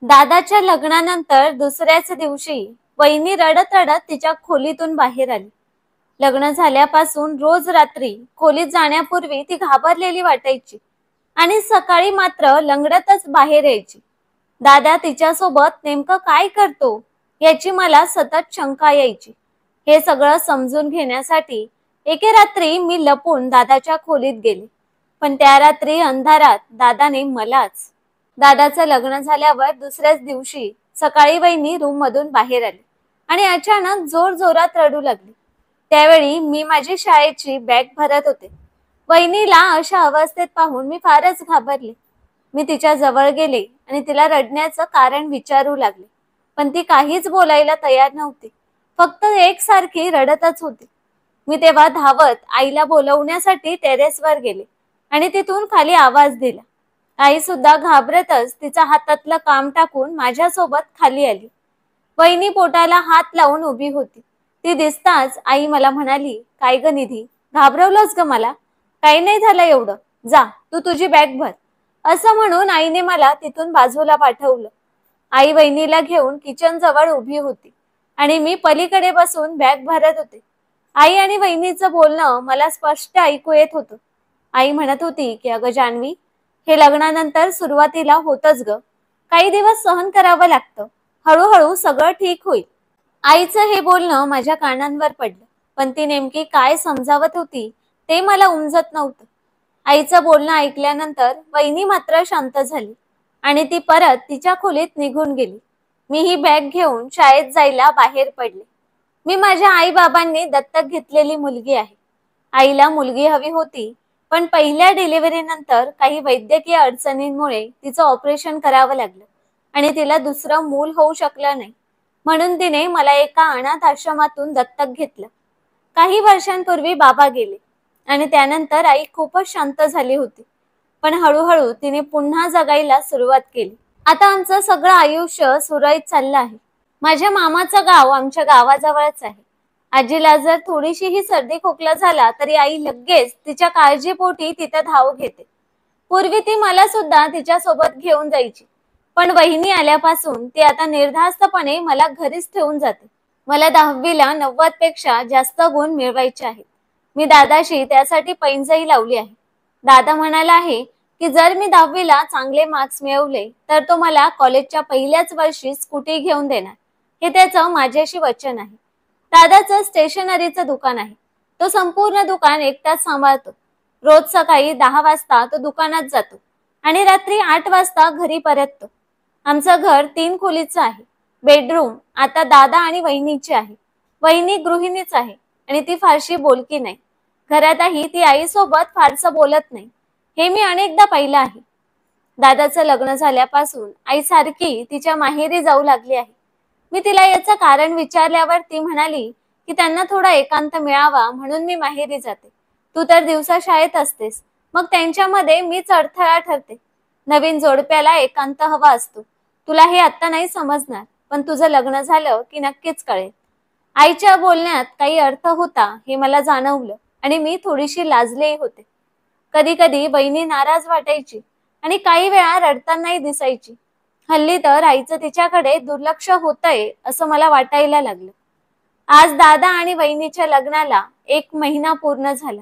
दादाच्या लग्नानंतर दुसऱ्याच दिवशी वहिनी रडत रडत तिच्या खोलीतून बाहेर आली. लग्न झाल्यापासून रोज रात्री खोलीत जाण्यापूर्वी ती घाबरलेली वाटायची आणि सकाळी मात्र लंगडतच बाहेर यायची. दादा तिच्यासोबत नेमकं काय करतो याची मला सतत शंका यायची. हे सगळं समजून घेण्यासाठी एके रात्री मी लपून दादाच्या खोलीत गेले. पण त्या रात्री अंधारात दादाने मलाच दादाचं लग्न झाल्यावर दुसऱ्याच दिवशी सकाळी वहिनी रूम मधून बाहेर आली आणि अचानक जोर जोरात रडू लागली. त्यावेळी मी माझी शाळेची बॅग भरत होते. वहिनीला अशा अवस्थेत पाहून मी फारच घाबरले. मी तिच्या जवळ गेले आणि तिला रडण्याचं कारण विचारू लागले. पण ती काहीच बोलायला तयार नव्हती. फक्त एकसारखी रडतच होती. मी तेव्हा धावत आईला बोलवण्यासाठी टेरेसवर गेले आणि तिथून खाली आवाज दिला. आई सुद्धा घाबरतच तिचा हातातलं काम टाकून माझ्यासोबत खाली आली. वहिनी पोटाला हात लावून उभी होती. ती दिसताच आई मला म्हणाली, काय ग निधी, घाबरवलंस ग मला? काही नाही झालं एवढं, जा तू तुझी बॅग भर. असं म्हणून आईने मला तिथून बाजूला पाठवलं. आई वहिनीला घेऊन किचन जवळ उभी होती आणि मी पलीकडे बसून बॅग भरत होते. आई आणि वहिनीचं बोलणं मला स्पष्ट ऐकू येत होतं. आई म्हणत होती की अगं जान्हवी, हे लग्नानंतर सुरुवातीला होतच ग, काही दिवस सहन करावं लागतं, हळूहळू सगळं ठीक होईल. आईचं हे बोलणं माझ्या कानांवर पडलं, पण ती नेमकी काय समजावत होती ते मला उमजत नव्हतं. आईचं बोलणं ऐकल्यानंतर वहिनी मात्र शांत झाली आणि ती परत तिच्या खोलीत निघून गेली. मी ही बॅग घेऊन शाळेत जायला बाहेर पडले. मी माझ्या आई बाबांनी दत्तक घेतलेली मुलगी आहे. आईला मुलगी हवी होती, पण पहिल्या डिलिव्हरी नंतर काही वैद्यकीय अडचणींमुळे तिचं ऑपरेशन करावं लागलं आणि तिला दुसरं मूल होऊ शकलं नाही. म्हणून तिने मला एका अनाथ आश्रमातून दत्तक घेतलं. काही वर्षांपूर्वी बाबा गेले आणि त्यानंतर आई खूपच शांत झाली होती. पण हळूहळू तिने पुन्हा जगायला सुरुवात केली. आता आमचं सगळं आयुष्य सुरळीत चाललं आहे. माझ्या मामाचं गाव आमच्या गावाजवळच आहे. आजीला जर थोडीशीही सर्दी खोकला झाला तरी आई लगेच तिच्या काळजीपोटी तिथं धाव घेते. पूर्वी ती मला सुद्धा तिच्या सोबत घेऊन जायची, पण वहिनी आल्यापासून ती आता निर्धास्तपणे मला घरीच ठेवून जाते. मला 10वीला 90 पेक्षा जास्त गुण मिळवायचे आहेत. मी दादाशी त्यासाठी पैंजही लावली आहे. दादा म्हणाला आहे की जर मी 10वीला चांगले मार्क्स मिळवले तर तो मला कॉलेजच्या पहिल्याच वर्षी स्कूटी घेऊन देणार. हे त्याचं माझ्याशी वचन आहे. दादाचं स्टेशनरीचं दुकान आहे. तो संपूर्ण दुकान एकटाच सांभाळतो. रोज सकाळी 10 वाजता तो दुकानात जातो आणि रात्री 8 वाजता घरी परततो. आमचं घर 3 खोलीचं आहे. बेडरूम आता दादा आणि वहिनीची आहे. वहिनी गृहिणीच आहे आणि ती फारशी बोलकी नाही. घरातही ती आईसोबत फारसं बोलत नाही. हे मी अनेकदा पाहिलं आहे. दादाचं लग्न झाल्यापासून आई सारखी तिच्या माहेरी जाऊ लागली आहे. मी तिला याचं कारण विचारल्यावर ती म्हणाली की त्यांना थोडा एकांत मिळावा म्हणून मी माहेरी जाते. तू तर दिवसा शाळेत असतेस, मग त्यांच्यामध्ये मीच अडथळा ठरते. नवीन जोडप्याला एकांत हवा असतो. तुला हे आता नाही समजणार, पण तुझं लग्न झालं की नक्कीच कळेल. आईच्या बोलण्यात काही अर्थ होता हे मला जाणवलं आणि मी थोडीशी लाजलेही होते. कधी कधी बहिणी नाराज वाटायची आणि काही वेळा रडतानाही दिसायची. हल्ली तर आईचं तिच्याकडे दुर्लक्ष होतंय असं मला वाटायला लागलं. आज दादा आणि वहिनीच्या लग्नाला 1 महिना पूर्ण झाला.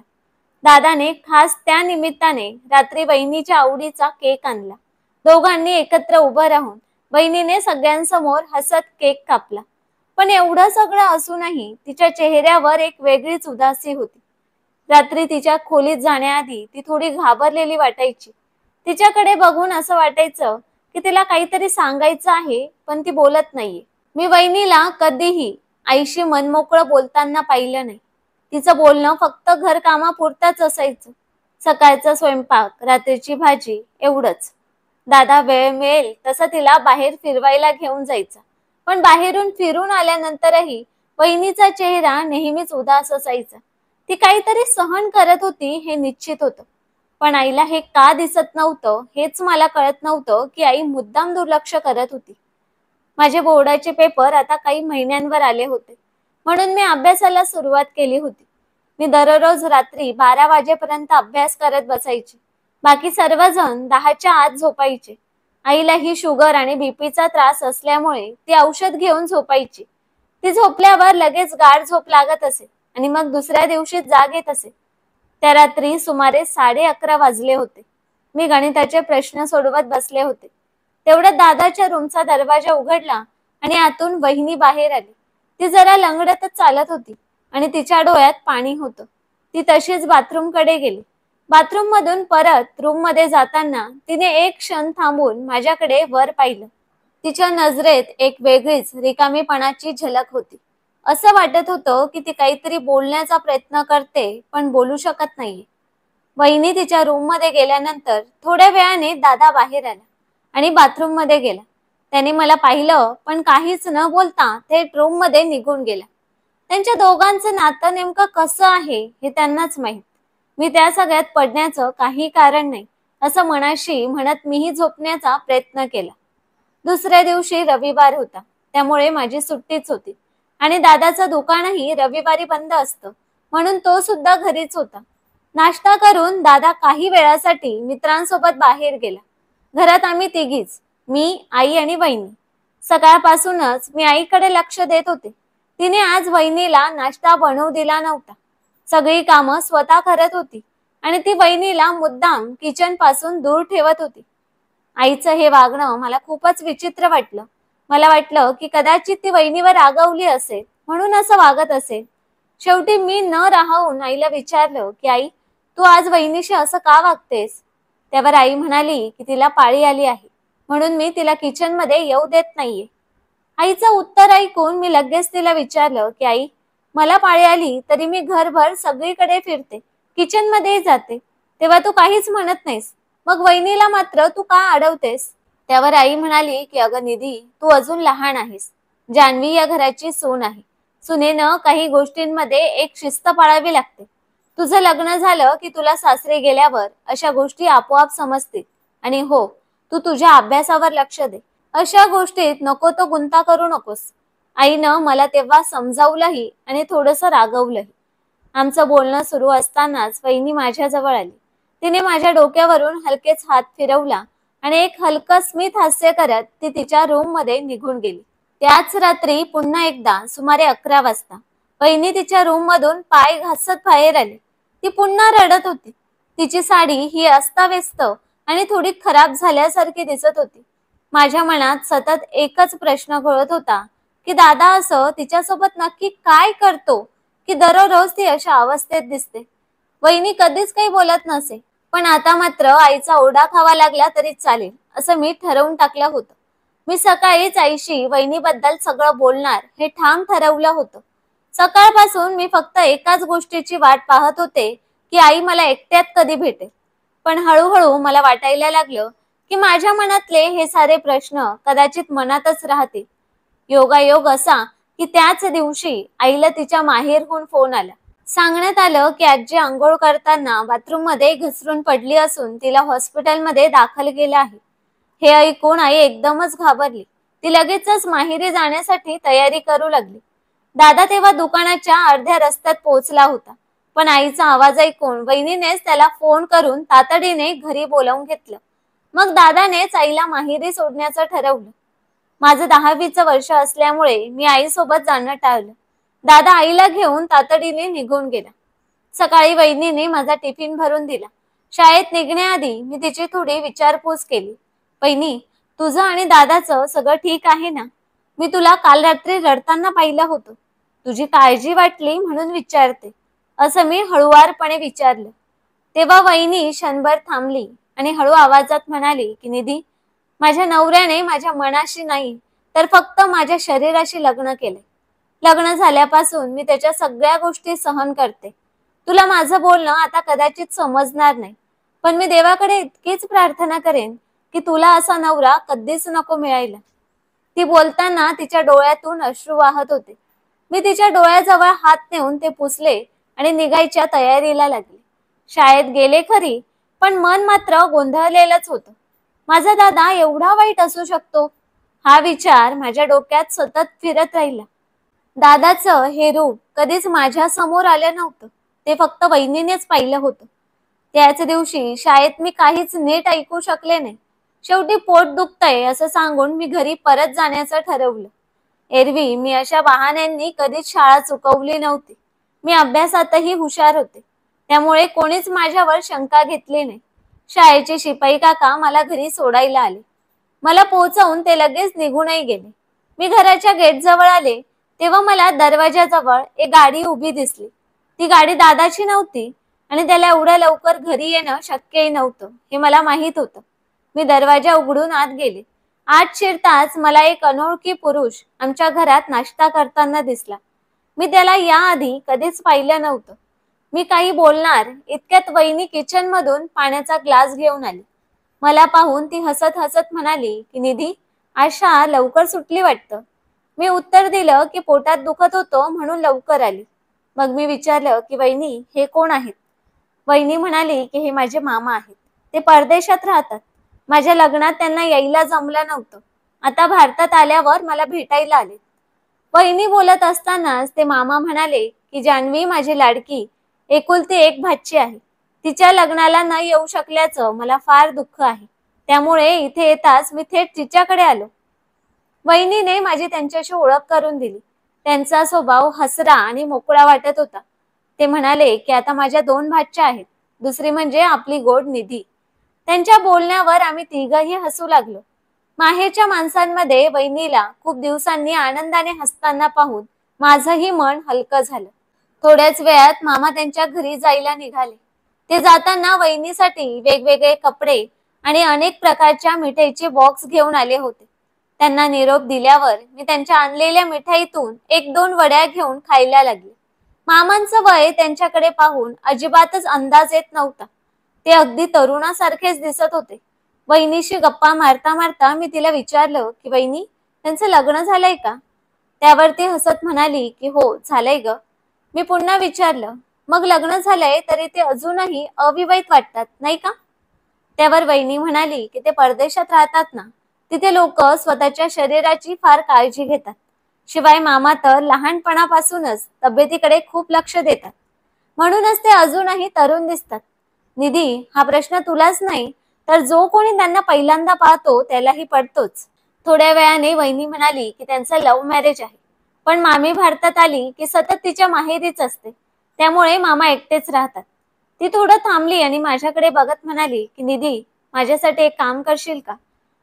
दादाने खास त्या निमित्ताने रात्री वहिनीच्या आवडीचा केक आणला. दोघांनी एकत्र उभं राहून वहिनीने सगळ्यांसमोर हसत केक कापला. पण एवढं सगळं असूनही तिच्या चेहऱ्यावर एक वेगळीच उदासी होती. रात्री तिच्या खोलीत जाण्याआधी ती थोडी घाबरलेली वाटायची. तिच्याकडे बघून असं वाटायचं की तिला काहीतरी सांगायचं आहे, पण ती बोलत नाहीये. मी वहिनीला कधीही आईशी मनमोकळं बोलताना पाहिलं नाही. तिचं बोलणं फक्त घरकामापुरतंच असायचं. सकाळचा स्वयंपाक, रात्रीची भाजी एवढंच. दादा वेळ मिळेल तसं तिला बाहेर फिरवायला घेऊन जायचा. पण बाहेरून फिरून आल्यानंतरही वहिनीचा चेहरा नेहमीच उदास असायचा. ती काहीतरी सहन करत होती हे निश्चित होतं. पण आईला हे का दिसत नव्हतं हेच मला कळत नव्हतं की आई मुद्दाम दुर्लक्ष करत होती. माझे बोर्डाचे पेपर आता काही महिन्यांवर आले होते, म्हणून मी अभ्यासाला सुरुवात केली होती. मी दररोज रात्री 12 वाजेपर्यंत अभ्यास करत बसायचे. बाकी सर्वजण 10च्या आत झोपायचे. आईलाही शुगर आणि बीपीचा त्रास असल्यामुळे ती औषध घेऊन झोपायची. ती झोपल्यावर लगेच गाढ झोप लागत असे आणि मग दुसऱ्या दिवशी जाग येत असे. त्या रात्री सुमारे 11:30 वाजले होते. मी गणिताचे प्रश्न सोडवत बसले होते. तेवढ्यात दादाच्या रूमचा दरवाजा उघडला आणि आतून वहिनी बाहेर आली. ती जरा लंगडतच चालत होती आणि तिच्या डोळ्यात पाणी होतं. ती तशीच बाथरूम कडे गेली. बाथरूम मधून परत रूम मध्ये जाताना तिने एक क्षण थांबून माझ्याकडे वर पाहिलं. तिच्या नजरेत एक वेगळीच रिकामीपणाची झलक होती. असं वाटत होतं की ती काहीतरी बोलण्याचा प्रयत्न करते पण बोलू शकत नाहीये. वहिनी तिच्या रूम मध्ये गेल्यानंतर थोड्या वेळाने दादा बाहेर आला आणि बाथरूम मध्ये गेला. त्याने मला पाहिलं पण काहीच न बोलता थेट रूम मध्ये निघून गेला. त्यांच्या दोघांचं नातं नेमकं कसं आहे हे त्यांनाच माहित. मी त्या सगळ्यात पडण्याचं काही कारण नाही असं मनाशी म्हणत मीही झोपण्याचा प्रयत्न केला. दुसऱ्या दिवशी रविवार होता, त्यामुळे माझी सुट्टीच होती आणि दादाचं दुकानही रविवारी बंद असतं, म्हणून तो सुद्धा घरीच होता. नाश्ता करून दादा काही वेळासाठी मित्रांसोबत बाहेर गेला. घरात आम्ही तिघीच, मी, आई आणि वहिनी. सकाळपासूनच मी आईकडे लक्ष देत होते. तिने आज वहिनीला नाश्ता बनवू दिला नव्हता. सगळी कामं स्वतः करत होती आणि ती वहिनीला मुद्दाम किचन पासून दूर ठेवत होती. आईचं हे वागणं मला खूपच विचित्र वाटलं. मला वाटलं की कदाचित ती वहिनीवर रागावली असेल म्हणून असं वागत असेल. शेवटी मी न राहून आईला विचारलं की आई, तू आज वहिनीशी असं का वागतेस? त्यावर आई म्हणाली की तिला पाळी आली आहे म्हणून मी तिला किचन मध्ये येऊ देत नाहीये. आईचं उत्तर ऐकून मी लगेच तिला विचारलं की आई, मला पाळी आली तरी मी घरभर सगळीकडे फिरते, किचन मध्ये जाते, तेव्हा तू काहीच म्हणत नाहीस, मग वहिनीला मात्र तू का अडवतेस? त्यावर आई म्हणाली की अगं निधी, तू अजून लहान आहेस. जान्हवी या घराची सून आहे. सुनेनं काही गोष्टींमध्ये एक शिस्त पाळावी लागते. तुझं लग्न झालं की तुला सासरे गेल्यावर अशा गोष्टी आपोआप समजतील. आणि हो, तू तुझ्या अभ्यासावर लक्ष दे. अशा गोष्टीत नको तो गुंता करू नकोस. आईनं मला तेव्हा समजावलंही आणि थोडंसं रागवलंही. आमचं बोलणं सुरू असतानाच वहिनी माझ्याजवळ आली. तिने माझ्या डोक्यावरून हलकेच हात फिरवला आणि एक हलकं स्मित हास्य करत ती तिच्या रूम मध्ये निघून गेली. त्याच रात्री पुन्हा एकदा सुमारे 11 वाजता वहिनी तिच्या रूम मधून पाय घासत बाहेर आली. ती पुन्हा रडत होती. तिची साडी ही अस्ताव्यस्त आणि थोडी खराब झाल्यासारखी दिसत होती. माझ्या मनात सतत एकच प्रश्न घोळत होता की दादा असं तिच्यासोबत नक्की काय करतो की दररोज ती अशा अवस्थेत दिसते. वहिनी कधीच काही बोलत नसे, पण आता मात्र आईचा ओढा खावा लागला तरी चालेल असं मी ठरवून टाकलं होतं. मी सकाळीच आईशी वहिनीबद्दल सगळं बोलणार हे ठाम ठरवलं होतं. सकाळपासून मी फक्त एकाच गोष्टीची वाट पाहत होते की आई मला एकट्यात कधी भेटेल. पण हळूहळू मला वाटायला लागलं की माझ्या मनातले हे सारे प्रश्न कदाचित मनातच राहतील. योगायोग असा की त्याच दिवशी आईला तिच्या माहेरहून फोन आला. सांगण्यात आलं की आजी आंघोळ करताना बाथरूम मध्ये घसरून पडली असून तिला हॉस्पिटलमध्ये दाखल केलं आहे. हे ऐकून आई एकदमच घाबरली. ती लगेचच माहेरी जाण्यासाठी तयारी करू लागली. दादा तेव्हा दुकानाच्या अर्ध्या रस्त्यात पोहोचला होता, पण आईचा आवाज ऐकून वहिनीनेच त्याला फोन करून तातडीने घरी बोलावून घेतलं. मग दादानेच आईला माहेरी सोडण्याचं ठरवलं. माझं 10वीचं वर्ष असल्यामुळे मी आईसोबत जाणं टाळलं. दादा आईला घेऊन तातडीने निघून गेला. सकाळी वहिनीने माझा टिफिन भरून दिला. शाळेत निघण्याआधी मी तिची थोडी विचारपूस केली. वहिनी, तुझं आणि दादाचं सगळं ठीक आहे ना? मी तुला काल रात्री रडताना पाहिलं होतं. तुझी काळजी वाटली म्हणून विचारते, असं मी हळुवारपणे विचारलं. तेव्हा वहिनी क्षणभर थांबली आणि हळू आवाजात म्हणाली की निधी, माझ्या नवऱ्याने माझ्या मनाशी नाही तर फक्त माझ्या शरीराशी लग्न केले. लग्न झाल्यापासून मी त्याच्या सगळ्या गोष्टी सहन करते. तुला माझं बोलणं आता कदाचित समजणार नाही, पण मी देवाकडे इतकीच प्रार्थना करेन की तुला असा नवरा कधीच नको मिळायला. ती बोलताना तिच्या डोळ्यातून अश्रू वाहत होते. मी तिच्या डोळ्याजवळ हात नेऊन ते पुसले आणि निघायच्या तयारीला लागले. शाळेत गेले खरी, पण मन मात्र गोंधळलेलंच होतं. माझा दादा एवढा वाईट असू शकतो हा विचार माझ्या डोक्यात सतत फिरत राहिला. दादाचं हे रूप कधीच माझ्या समोर आलं नव्हतं. ते फक्त वहिनीनेच पाहिलं होतं. त्याच दिवशी शाळेत मी काहीच नीट ऐकू शकले नाही. शेवटी पोट दुखतंय असं सांगून मी घरी परत जाण्याचं ठरवलं. एरवी मी अशा बहाण्यांनी कधीच शाळा चुकवली नव्हती. मी अभ्यासातही हुशार होते. त्यामुळे कोणीच माझ्यावर शंका घेतली नाही. शाळेचे शिपाई काका मला घरी सोडायला आले. मला पोहोचवून ते लगेच निघूनही गेले. मी घराच्या गेटजवळ आले तेव्हा मला दरवाजाजवळ एक गाडी उभी दिसली. ती गाडी दादाची नव्हती आणि त्याला एवढ्या लवकर घरी येणं शक्यही नव्हतं हे मला माहीत होतं. मी दरवाजा उघडून आत गेले. आत शिरताच मला एक अनोळखी पुरुष आमच्या घरात नाश्ता करताना दिसला. मी त्याला याआधी कधीच पाहिलं नव्हतं. मी काही बोलणार इतक्यात वहिनी किचन मधून पाण्याचा ग्लास घेऊन आली. मला पाहून ती हसत हसत म्हणाली की निधी, आज शाळा लवकर सुटली वाटतं. मी उत्तर दिलं की पोटात दुखत होतं म्हणून लवकर आली. मग मी विचारलं की वहिनी हे कोण आहेत? वहिनी म्हणाली की हे माझे मामा आहेत. ते परदेशात राहतात. माझ्या लग्नात त्यांना यायला जमलं नव्हतं. आता भारतात आल्यावर मला भेटायला आले. वहिनी बोलत असतानाच ते मामा म्हणाले की जान्हवी माझी लाडकी एकुलती एक भाची आहे. तिच्या लग्नाला न येऊ शकल्याचं मला फार दुःख आहे. त्यामुळे इथे येताच मी थेट तिच्याकडे आलो. वहिनीने माझी त्यांच्याशी ओळख करून दिली. त्यांचा स्वभाव हसरा आणि मोकळा वाटत होता. ते म्हणाले की आता माझ्या 2 भाच्या आहेत. दुसरी म्हणजे आपली गोड निधी. त्यांच्या बोलण्यावर आम्ही तिघही हसू लागलो. माहेरच्या माणसांमध्ये वहिनीला खूप दिवसांनी आनंदाने हसताना पाहून माझंही मन हलकं झालं. थोड्याच वेळात मामा त्यांच्या घरी जायला निघाले. ते जाताना वहिनीसाठी वेगवेगळे कपडे आणि अनेक प्रकारच्या मिठाईचे बॉक्स घेऊन आले होते. त्यांना निरोप दिल्यावर मी त्यांच्या आणलेल्या मिठाईतून 1-2 वड्या घेऊन खायला लागले. मामांचं वय त्यांच्याकडे पाहून अजिबातच अंदाज येत नव्हता. ते अगदी तरुणासारखेच दिसत होते. वहिनीशी गप्पा मारता मारता मी तिला विचारलं की वहिनी, त्यांचं लग्न झालंय का? त्यावर ती हसत म्हणाली की हो झालंय ग. मी पुन्हा विचारलं, मग लग्न झालंय तरी ते अजूनही अविवाहित वाटतात नाही का? त्यावर वहिनी म्हणाली की ते परदेशात राहतात ना, तिथे लोक स्वतःच्या शरीराची फार काळजी घेतात. शिवाय मामा तर लहानपणापासूनच तब्येतीकडे खूप लक्ष देतात. म्हणूनच ते अजूनही तरुण दिसतात. निधी, हा प्रश्न तुलाच नाही तर जो कोणी त्यांना पहिल्यांदा पाहतो त्यालाही पडतोच. थोड्या वेळाने वहिनी म्हणाली की त्यांचं लव्ह मॅरेज आहे. पण मामी भारतात आली की सतत तिच्या माहेरीच असते. त्यामुळे मामा एकटेच राहतात. ती थोडं थांबली आणि माझ्याकडे बघत म्हणाली की निधी, माझ्यासाठी एक काम करशील का?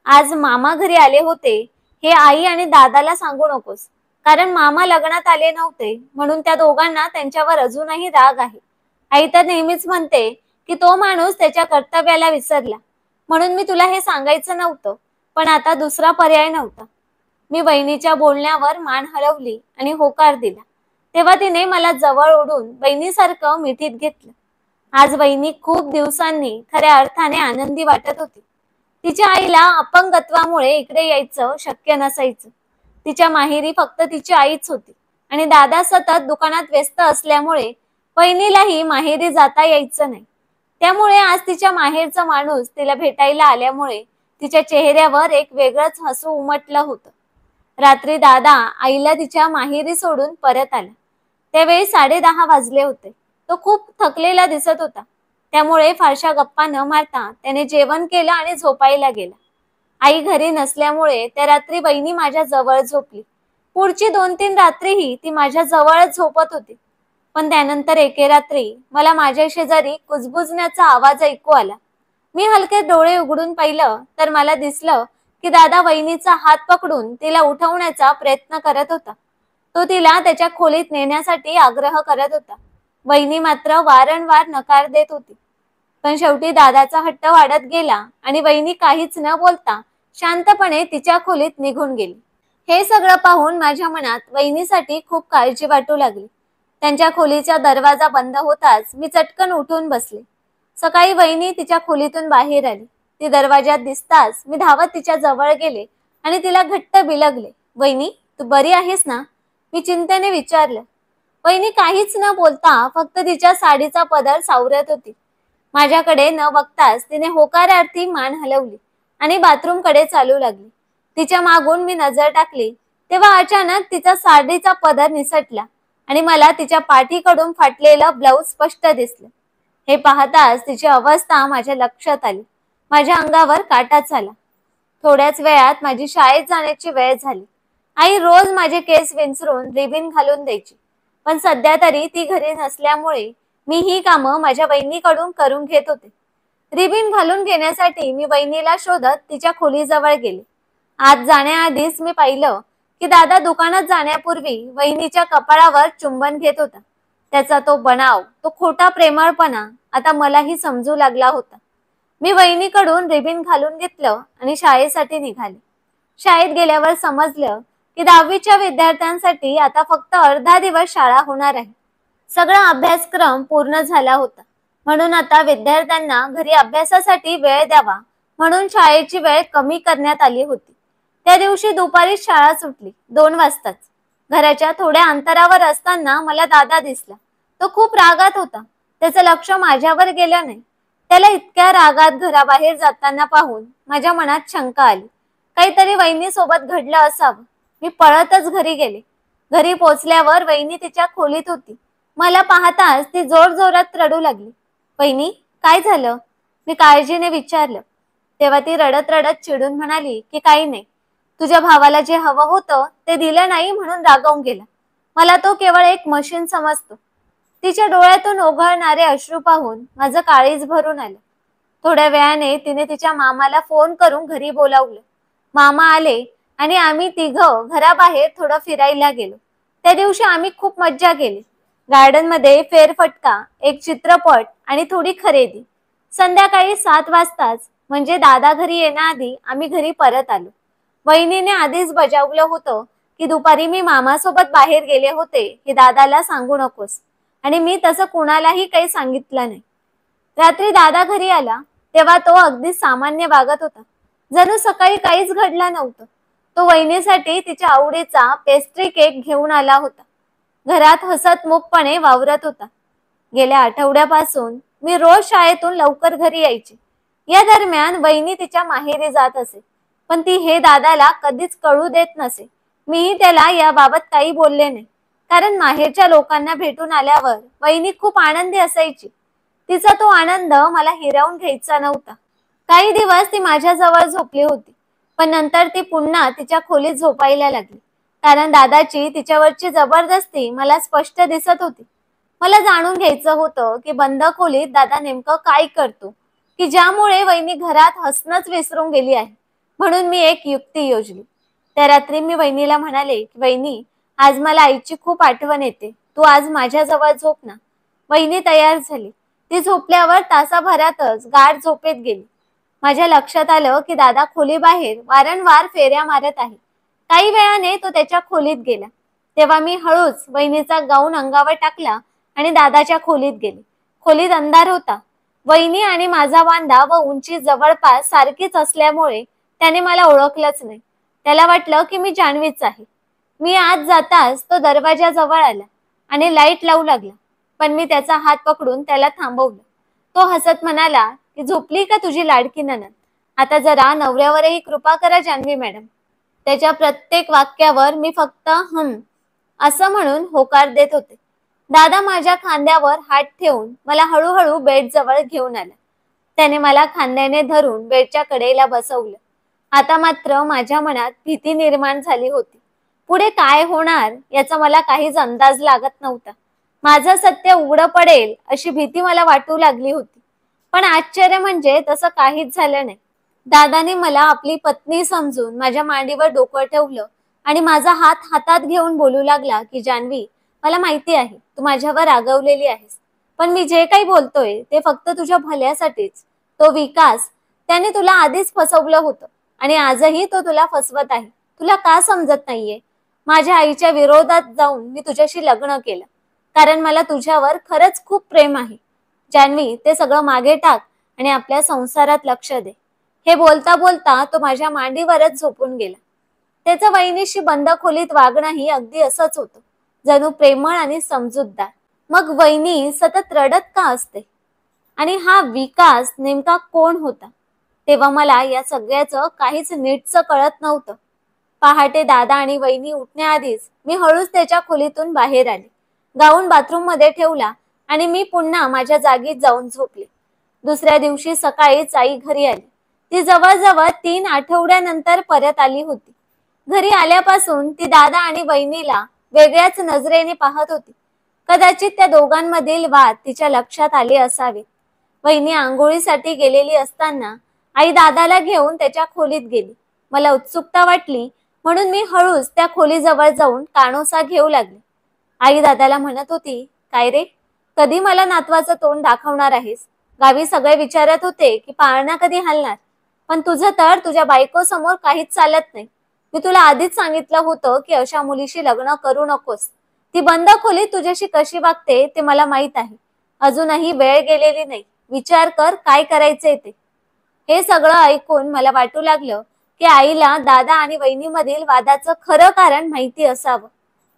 आज मामा घरी आले होते हे आई आणि दादाला सांगू नकोस. कारण मामा लग्नात आले नव्हते म्हणून त्या दोघांना त्यांच्यावर अजूनही राग आहे. आई तर नेहमीच म्हणते की तो माणूस त्याच्या कर्तव्याला विसरला. म्हणून मी तुला हे सांगायचं नव्हतं, पण आता दुसरा पर्याय नव्हता. मी वहिनीच्या बोलण्यावर मान हलवली आणि होकार दिला. तेव्हा तिने मला जवळ ओढून बहिणीसारखं मिठीत घेतलं. आज वहिनी खूप दिवसांनी खऱ्या अर्थाने आनंदी वाटत होती. तिच्या आईला अपंगत्वामुळे इकडे यायचं शक्य नसायचं. तिच्या माहेरी फक्त तिची आईच होती आणि दादा सतत दुकानात व्यस्त असल्यामुळे वहिनीलाही माहेरी जाता यायचं नाही. त्यामुळे आज तिच्या माहेरचा माणूस तिला भेटायला आल्यामुळे तिच्या चेहऱ्यावर एक वेगळंच हसू उमटलं होतं. रात्री दादा आईला तिच्या माहेरी सोडून परत आला. त्यावेळी 10:30 वाजले होते. तो खूप थकलेला दिसत होता. त्यामुळे फारशा गप्पा न मारता त्याने जेवण केलं आणि झोपायला गेला. आई घरी नसल्यामुळे त्या रात्री वहिनी माझ्या जवळ झोपली. पुढची 2-3 रात्रीही ती माझ्या जवळच झोपत होती. पण त्यानंतर एके रात्री मला माझ्या शेजारी कुजबुजण्याचा आवाज ऐकू आला. मी हलके डोळे उघडून पाहिलं तर मला दिसलं की दादा वहिनीचा हात पकडून तिला उठवण्याचा प्रयत्न करत होता. तो तिला त्याच्या खोलीत नेण्यासाठी आग्रह करत होता. वहिनी मात्र वारंवार नकार देत होती. पण शेवटी दादाचा हट्ट वाढत गेला आणि वहिनी काहीच न बोलता शांतपणे तिच्या खोलीत निघून गेली. हे सगळं पाहून माझ्या मनात वहिनीसाठी खूप काळजी वाटू लागली. त्यांच्या खोलीचा दरवाजा बंद होताच मी चटकन उठून बसले. सकाळी वहिनी तिच्या खोलीतून बाहेर आली. ती दरवाजात दिसताच मी धावत तिच्या जवळ गेले आणि तिला घट्ट बिलगले. वहिनी, तू बरी आहेस ना? मी चिंतेने विचारलं. वहिनी काहीच न बोलता फक्त तिच्या साडीचा पदर सावरत होती. माझ्याकडे न बघताच तिने होकारार्थी मान हलवली आणि बाथरूमकडे चालू लागली. तिच्या मागून मी नजर टाकली तेव्हा अचानक तिचा साडीचा पदर निसटला आणि मला तिच्या पाठीकडून फाटलेलं ब्लाऊज स्पष्ट दिसलं. हे पाहताच तिची अवस्था माझ्या लक्षात आली. माझ्या अंगावर काटाच आला. थोड्याच वेळात माझी शाळेत जाण्याची वेळ झाली. आई रोज माझे केस विंचरून रिबीन घालून द्यायची, पण सध्या तरी ती घरी नसल्यामुळे मी ही कामं माझ्या बहिणीकडून करून घेत होते. रिबीन घालून घेण्यासाठी मी बहिणीला शोधत तिच्या खोलीजवळ गेले. आत जाण्याआधीच मी पाहिलं की दादा दुकानात जाण्यापूर्वी वहिनीच्या कपाळावर चुंबन घेत होता. त्याचा तो बनाव, तो खोटा प्रेमळपणा आता मलाही समजू लागला होता. मी वहिनीकडून रिबीन घालून घेतलं आणि शाळेसाठी निघाले. शाळेत गेल्यावर समजलं की 10वीच्या विद्यार्थ्यांसाठी आता फक्त अर्धा दिवस शाळा होणार आहे. सगळा अभ्यासक्रम पूर्ण झाला होता, म्हणून आता विद्यार्थ्यांना घरी अभ्यासासाठी वेळ द्यावा म्हणून शाळेची वेळ कमी करण्यात आली होती. त्या दिवशी दुपारी शाळा सुटली 2 वाजताच. घराच्या थोड्या अंतरावर असताना मला दादा दिसला. तो खूप रागात होता. त्याचं लक्ष माझ्यावर गेलं नाही. त्याला इतक्या रागात घराबाहेर जाताना पाहून माझ्या मनात शंका आली. काहीतरी वहिनी सोबत घडलं असावं. मी पळतच घरी गेले. घरी पोचल्यावर वहिनी तिच्या खोलीत होती. मला पाहताच ती जोरजोरात रडू लागली. वहिनी, काय झालं? मी काळजीने विचारलं. तेव्हा ती रडत रडत चिडून म्हणाली की काही नाही. तुझ्या भावाला जे हवं होतं ते दिलं नाही म्हणून रागावून गेला. मला तो केवळ एक मशीन समजतो. तिच्या डोळ्यातून ओघळणारे अश्रू पाहून माझं काळीज भरून आलं. थोड्या वेळाने तिने तिच्या मामाला फोन करून घरी बोलावलं. मामा आले आणि आम्ही तिघं घराबाहेर थोडं फिरायला गेलो. त्या दिवशी आम्ही खूप मज्जा केली. गार्डन मध्ये फेरफटका, एक चित्रपट आणि थोडी खरेदी. संध्याकाळी 7 वाजताच म्हणजे दादा घरी येण्याआधी आम्ही घरी परत आलो. वहिनीने आधीच बजावलं होतं की दुपारी मी मामासोबत बाहेर गेले होते हे दादाला सांगू नकोस, आणि मी तसं कुणालाही काही सांगितलं नाही. रात्री दादा घरी आला तेव्हा तो अगदी सामान्य वागत होता. जणू सकाळी काहीच घडलं नव्हतं. तो वहिनीसाठी तिच्या आवडीचा पेस्ट्री केक घेऊन आला होता. घरात हसतमुखपणे वावरत होता. गेल्या आठवड्यापासून मी रोज शाळेतून लवकर घरी यायचे. या दरम्यान वहिनी तिच्या माहेरी जात असे, पण ती हे दादाला कधीच कळू देत नसे. मीही त्याला याबाबत काही बोलले नाही, कारण माहेरच्या लोकांना भेटून आल्यावर वहिनी खूप आनंदी असायची. तिचा तो आनंद मला हिरावून घ्यायचा नव्हता. काही दिवस ती माझ्याजवळ झोपली होती, पण नंतर ती पुन्हा तिच्या खोलीत झोपायला लागली, कारण दादाची तिच्यावरची जबरदस्ती मला स्पष्ट दिसत होती. मला जाणून घ्यायचं होतं की बंद खोलीत दादा नेमकं काय करतो, की ज्यामुळे वहिनी घरात हसणंच विसरून गेली आहे. म्हणून मी एक युक्ती योजली. त्या रात्री मी वहिनीला म्हणाले की वहिनी, आज मला आईची खूप आठवण येते. तू आज माझ्याजवळ झोप ना. वहिनी तयार झाली. ती झोपल्यावर तासाभरातच गाढ झोपेत गेली. माझ्या लक्षात आलं की दादा खोलीबाहेर वारंवार फेऱ्या मारत आहे. काही वेळाने तो त्याच्या खोलीत गेला. तेव्हा मी हळूच वहिनीचा गाऊन अंगावर टाकला आणि दादाच्या खोलीत गेले. खोलीत अंधार होता. वहिनी आणि माझा बांधा व उंची जवळपास सारखीच असल्यामुळे त्याने मला ओळखलंच नाही. त्याला वाटलं की मी जान्हवीच आहे. मी आत जाताच तो दरवाजाजवळ आला आणि लाईट लावू लागला, पण मी त्याचा हात पकडून त्याला थांबवलं. तो हसत म्हणाला की झोपली का तुझी लाडकी नणंद? आता जरा नवऱ्यावरही कृपा करा जान्हवी मॅडम. त्याच्या प्रत्येक वाक्यावर मी फक्त असं म्हणून होकार देत होते. दादा माझ्या खांद्यावर हात ठेवून मला हळूहळू बेड जवळ घेऊन आला. त्याने मला खांद्याने धरून बेडच्या कडेला बसवलं. आता मात्र माझ्या मनात भीती निर्माण झाली होती. पुढे काय होणार याचा मला काहीच अंदाज लागत नव्हता. माझं सत्य उघडं पडेल अशी भीती मला वाटू लागली होती. पण आश्चर्य म्हणजे तसं काहीच झालं नाही. दादाने मला आपली पत्नी समजून माझ्या मांडीवर डोकं ठेवलं आणि माझा हात हातात घेऊन बोलू लागला की जान्हवी, मला माहिती आहे तू माझ्यावर रागवलेली आहेस, पण मी जे काही बोलतोय ते फक्त तुझ्या भल्यासाठीच. तो विकास, त्याने तुला आधीच फसवलं होतं आणि आजही तो तुला फसवत आहे. तुला का समजत नाहीये? माझ्या आईच्या विरोधात जाऊन मी तुझ्याशी लग्न केलं, कारण मला तुझ्यावर खरंच खूप प्रेम आहे. जान्हवी, ते सगळं मागे टाक आणि आपल्या संसारात लक्ष दे. हे बोलता बोलता तो माझ्या मांडीवरच झोपून गेला. त्याचं वहिनीशी बंद खोलीत वागणंही अगदी असंच होतं, जणू प्रेमळ आणि समजूतदार. मग वहिनी सतत रडत का असते? आणि हा विकास नेमका कोण होता? तेव्हा मला या सगळ्याचं काहीच नीटचं कळत नव्हतं. पहाटे दादा आणि वहिनी उठण्याआधीच मी हळूच त्याच्या खोलीतून बाहेर आले. गाऊन बाथरूम मध्ये ठेवला आणि मी पुन्हा माझ्या जागीत जाऊन झोपले. दुसऱ्या दिवशी सकाळीच आई घरी आली. ती जवळजवळ 3 आठवड्यानंतर परत आली होती. घरी आल्यापासून ती दादा आणि वहिनीला वेगळ्याच नजरेने पाहत होती. कदाचित त्या दोघांमधील वाद तिच्या लक्षात आले असावे. वहिनी आंघोळीसाठी गेलेली असताना आई दादाला घेऊन त्याच्या खोलीत गेली. मला उत्सुकता वाटली म्हणून मी हळूच त्या खोलीजवळ जाऊन कानोसा घेऊ लागले. आई दादाला म्हणत होती, काय रे, कधी मला नातवाचं तोंड दाखवणार आहेस? गावी सगळे विचारत होते की पाळणा कधी हलणार, पण तुझं तर तुझ्या बायको समोर काहीच चालत नाही. मी तुला आधीच सांगितलं होतं की अशा मुलीशी लग्न करू नकोस. ती बंद खोलीत तुझ्याशी कशी वागते ते मला माहित आहे. अजूनही वेळ गेलेली नाही. विचार कर काय करायचंय ते. हे सगळं ऐकून मला वाटू लागलं की आईला दादा आणि वहिनीमधील वादाचं खरं कारण माहिती असावं.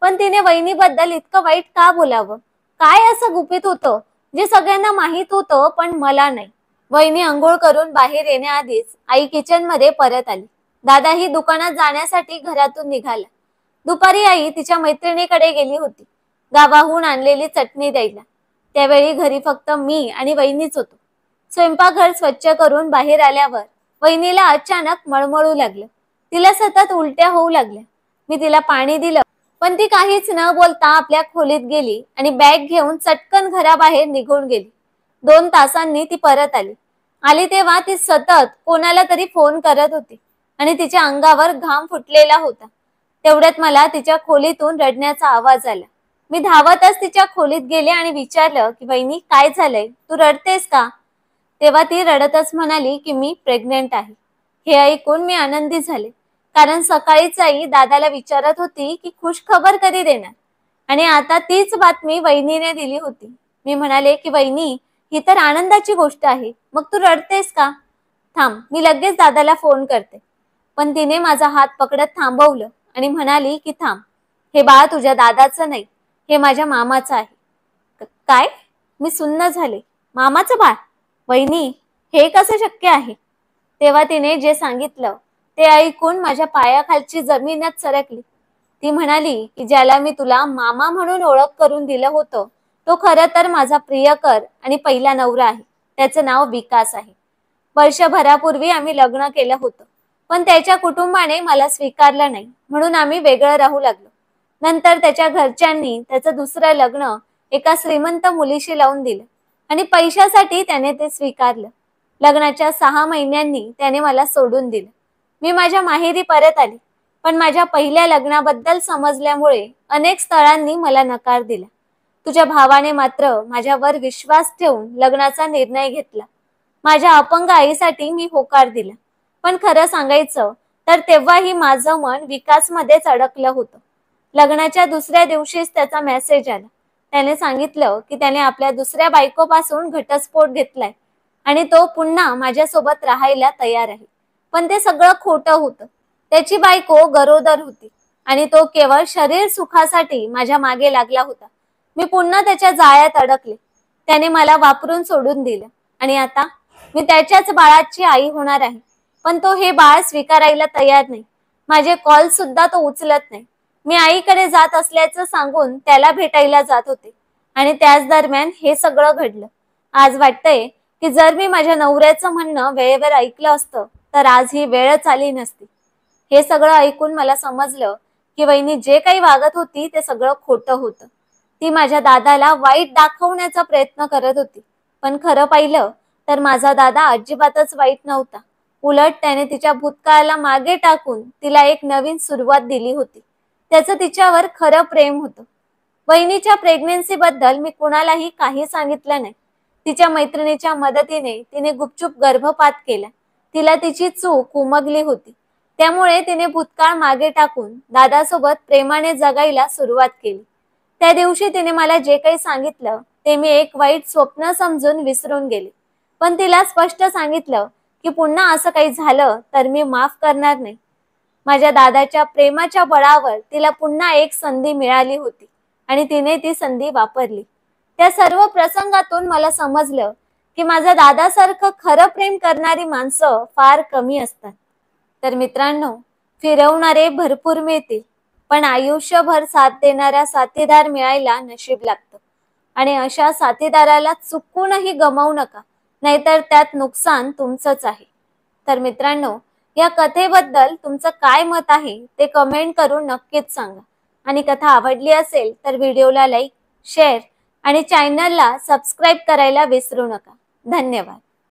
पण तिने वहिनीबद्दल इतकं वाईट का बोलावं? काय असं गुपित होतं जे सगळ्यांना माहित होतं पण मला नाही? वहिनी अंघोळ करून बाहेर येण्याआधीच आई किचन मध्ये परत आली. दादाही दुकानात जाण्यासाठी घरातून निघाला. दुपारी आई तिच्या मैत्रिणीकडे गेली होती, गावाहून आणलेली चटणी द्यायला. त्यावेळी घरी फक्त मी आणि वहिनीच होतो. स्वयंपाकघर स्वच्छ करून बाहेर आल्यावर वहिनीला अचानक मळमळू लागलं. तिला सतत उलट्या होऊ लागल्या. मी तिला पाणी दिलं, पण ती काहीच न बोलता आपल्या खोलीत गेली आणि बॅग घेऊन चटकन घराबाहेर निघून गेली. 2 तासांनी ती परत आली. आली तेव्हा ती सतत कोणाला तरी फोन करत होती आणि तिच्या अंगावर घाम फुटलेला होता. तेवढ्यात मला तिच्या खोलीतून रडण्याचा आवाज आला. मी धावतच तिच्या खोलीत गेले आणि विचारलं की वहिनी, काय झालंय, तू रडतेस का? तेव्हा ती रडतच म्हणाली की मी प्रेग्नेंट आहे. हे ऐकून मी आनंदी झाले, कारण सकाळीच आई दादाला विचारत होती की खुश खबर कधी देणार, आणि आता तीच बातमी वहिनीने दिली होती. मी म्हणाले की वहिनी, ही तर आनंदाची गोष्ट आहे, मग तू रडतेस का? थांब, मी लगेच दादाला फोन करते. पण तिने माझा हात पकडत थांबवलं आणि म्हणाली की थांब, हे बाळ तुझ्या दादाचं नाही, हे माझ्या मामाचं आहे. काय? मी सुन्न झाले. मामाचं बाळ? वहिनी, हे कसं शक्य आहे? तेव्हा तिने जे सांगितलं ते ऐकून माझ्या पायाखालची जमीनच सरकली. ती म्हणाली की ज्याला मी तुला मामा म्हणून ओळख करून दिलं होतं, तो खरं तर माझा प्रियकर आणि पहिला नवरा आहे. त्याचं नाव विकास आहे. वर्षभरापूर्वी आम्ही लग्न केलं होतं, पण त्याच्या कुटुंबाने मला स्वीकारलं नाही, म्हणून आम्ही वेगळं राहू लागलो. नंतर त्याच्या घरच्यांनी त्याचं दुसरं लग्न एका श्रीमंत मुलीशी लावून दिलं आणि पैशासाठी त्याने ते स्वीकारलं. लग्नाच्या 6 महिन्यांनी त्याने मला सोडून दिलं. मी माझ्या माहेरी परत आले, पण माझ्या पहिल्या लग्नाबद्दल समजल्यामुळे अनेक स्थळांनी मला नकार दिला. तुझ्या भावाने मात्र माझ्यावर विश्वास ठेवून लग्नाचा निर्णय घेतला. माझ्या अपंग आईसाठी मी होकार दिला, पण खरं सांगायचं तर तेव्हाही माझं मन विकासमध्येच अडकलं होतं. लग्नाच्या दुसऱ्या दिवशीच त्याचा मेसेज आला. त्याने सांगितलं की त्याने आपल्या दुसऱ्या बायकोपासून घटस्फोट घेतलाय आणि तो पुन्हा माझ्यासोबत राहायला तयार आहे. पण ते सगळं खोटं होतं. त्याची बायको गरोदर होती आणि तो केवळ शरीर सुखासाठी माझ्या मागे लागला होता. मी पुन्हा त्याच्या जाळ्यात अडकले. त्याने मला वापरून सोडून दिलं आणि आता मी त्याच्याच बाळाची आई होणार आहे. पण तो हे बाळ स्वीकारायला तयार नाही. माझे कॉल सुद्धा तो उचलत नाही. मी आईकडे जात असल्याचं सांगून त्याला भेटायला जात होते आणि त्याच दरम्यान हे सगळं घडलं. आज वाटतंय की जर मी माझ्या नवऱ्याचं म्हणणं वेळेवर ऐकलं असतं तर आज ही वेळच आली नसती. हे सगळं ऐकून मला समजलं की वहिनी जे काही वागत होती ते सगळं खोटं होतं. ती माझ्या दादाला वाईट दाखवण्याचा प्रयत्न करत होती, पण खरं पाहिलं तर माझा दादा अजिबातच वाईट नव्हता. उलट त्याने तिच्या भूतकाळाला मागे टाकून तिला एक नवीन सुरुवात दिली होती. त्याचं तिच्यावर खरं प्रेम होतं. वहिनीच्या प्रेग्नन्सी बद्दल मी कुणालाही काही सांगितलं नाही. तिच्या मैत्रिणीच्या मदतीने तिने गुपचूप गर्भपात केला. तिला तिची चूक उमगली होती, त्यामुळे तिने भूतकाळ मागे टाकून दादासोबत प्रेमाने जगायला सुरुवात केली. त्या दिवशी तिने मला जे काही सांगितलं ते मी एक वाईट स्वप्न समजून विसरून गेले. पण तिला स्पष्ट सांगितलं की पुन्हा असं काही झालं तर मी माफ करणार नाही. माझ्या दादाच्या प्रेमाच्या बळावर तिला पुन्हा एक संधी मिळाली होती आणि तिने ती संधी वापरली. त्या सर्व प्रसंगातून मला समजलं की माझ्या दादासारखं खरं प्रेम करणारी माणसं फार कमी असतात. तर मित्रांनो, फिरवणारे भरपूर मिळतील, पण आयुष्यभर साथ देणारा साथीदार मिळायला नशीब लागतं. आणि अशा साथीदाराला चुकूनही गमावू नका, नाहीतर त्यात नुकसान तुमचंच आहे. तर मित्रांनो, या कथेबद्दल तुमचं काय मत आहे ते कमेंट करून नक्कीच सांगा. आणि कथा आवडली असेल तर व्हिडिओला लाईक, शेअर आणि चॅनलला सबस्क्राईब करायला विसरू नका. धन्यवाद.